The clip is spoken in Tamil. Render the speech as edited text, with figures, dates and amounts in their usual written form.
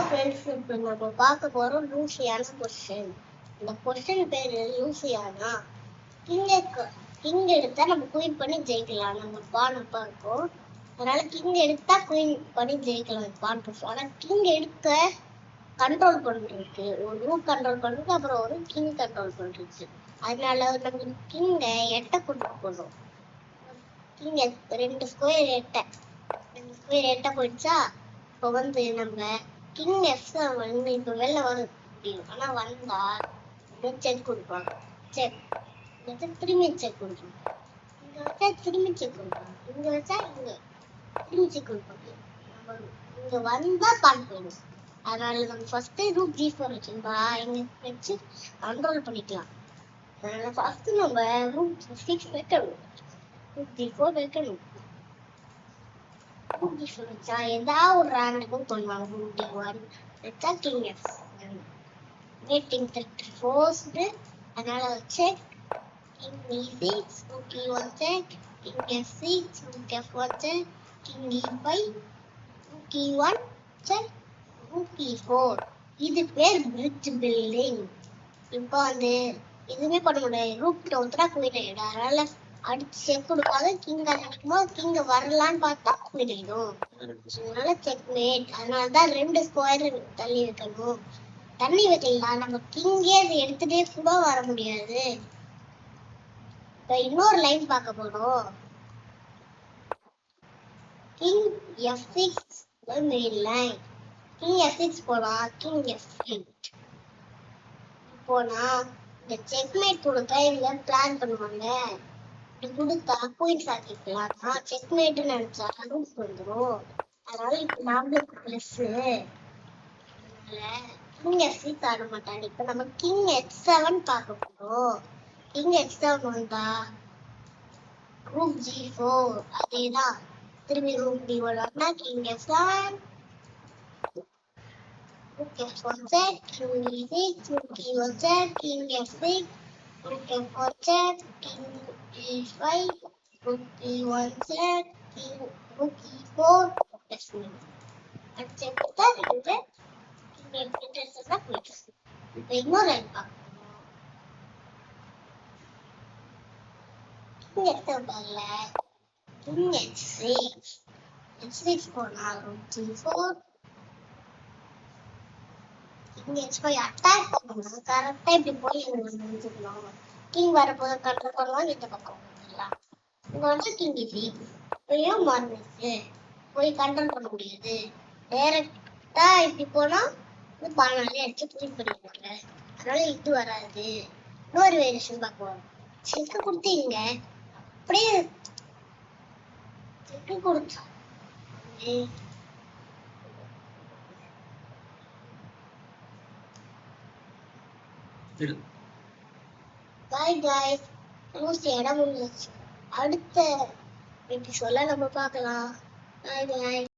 ஃப்ரெண்ட்ஸ் இப்போ நம்ம பார்க்க போறோம் லூசியான கொஸ்டின். இந்த கொஸ்டின் பேரு லூசியானா. கிங் எடுத்தா நம்ம குயின் பண்ணி ஜெயிக்கலாம். நம்ம பான் அப்பா இருக்கும், அதனால கிங் எடுத்தா குயின் பண்ணி ஜெயிக்கலாம் பான் புஷ். ஆனா கிங் எடுக்க கண்ட்ரோல் பண்றதுக்கு ஒரு ரூட் கண்ட்ரோல் பண்றதுக்கு அப்புறம் ஒரு கிங் கண்ட்ரோல் பண்றதுக்கு, அதனால நம்ம கிங்க எட்ட கொண்டு போகணும். கிங் 2 ஸ்கொயர் எட்ட போயிடுச்சா. இப்போ வந்து நம்ம கிங் F7 இப்போ வெளில வர முடியும். ஆனா வந்தா செக் கொடுப்பாங்க. செக் திரும்பி செக் கொடுப்பாங்க. இங்க வச்சா திரும்பி செக் கொடுப்பாங்க. இங்க வச்சா இங்க திரும்பி செக் கொடுப்பாங்க. நம்ம இங்க வந்தா பான் போயிடும். அதனால நம்ம ஃபர்ஸ்ட் ரூட் G4 வச்சுருந்தா இங்க வச்சு கண்ட்ரோல் பண்ணிக்கலாம். அதனால ஃபர்ஸ்ட் நம்ம ரூட் 6 வைக்கணும். ரூட் G4 வைக்கணும். வச்சா ஏதாவது ஒரு ரேண்டுக்கும் பண்ணுவாங்க. ரூட் D1 வச்சா கிங் F7 வெயிட்டிங் ஃபோர்ஸ்டு. அதனால check king E6 rook E1 check king F6 rook F1 check king E5 rook E1 check rook E4. இது பேர் பிரிட்ஜ் பில்டிங். இப்போ வந்து எதுவுமே பண்ண முடியாது. ரூட் கிட்ட வந்துட்டா குயின் ஆயிடும். அதனால அடிச்சு செக் கொடுக்காத கிங் அடிக்கும்போது கிங் வரலான்னு பார்த்தா குயின் ஆயிடும். அதனால செக் மேட். அதனாலதான் 2 ஸ்கொயர் தள்ளி வைக்கணும். தள்ளி வைக்கலாம் நம்ம கிங்கே அதை எடுத்துட்டே கூட வர முடியாது. இப்ப இன்னொரு லைன் பார்க்க போறோம். King F6 main line. King F6 போனா கிங் F8 போனா இந்த செக்மேட் கொடுத்தா இவங்க பிளான் பண்ணுவாங்க. இப்படி கொடுத்தா குயின்ஸ் ஆக்கிக்கலாம். செக்மேட் நினைச்சா ரூட் வந்துடும். அதனால இப்ப நம்மளுக்கு பிளஸ். கிங் F6 ஆட மாட்டாங்க. இப்ப நம்ம கிங் H7 பார்க்க போறோம். கிங் H7 வந்தா ரூட் G4 அதேதான். திரும்பி ரூட் D1 வந்தா king F7 rook F1 check, king E6, rook E1 check, king F6, rook F1 check, king E5, rook E1 check, king rook E4, F9. அடுத்து எடுத்தா 2 king F8 எடுத்தா போயிட்டு. இப்போ இன்னொரு லைன் பார்க்கணும். king F7 பாருல, king H6 போனா rook G4 king H5 attack பண்ணணும். கரெக்டா இப்படி போய் நினைச்சுக்கணும். கிங் வரப்போது கண்ட்ரோல் பண்ணுவாங்க. இந்த பக்கம் வந்துடலாம். இங்க வந்து கிங் E6 இப்பயும் மாறிச்சு போய் கண்ட்ரோல் பண்ண முடியாது. டைரக்டா இப்படி போனா இது பானாலே அடிச்சு புரிஞ்சு பண்ணிடுவாங்க. அதனால இது வராது. இன்னொரு வேரியேஷன் பார்ப்போம். செக்கு கொடுத்தீங்க அப்படியே செக்கு கொடுத்தா பாய் காய்ஸ். லூசி இடம் முடிஞ்சிச்சு. அடுத்த எபிசோட்ல நம்ம பார்க்கலாம். பாய் பாய்.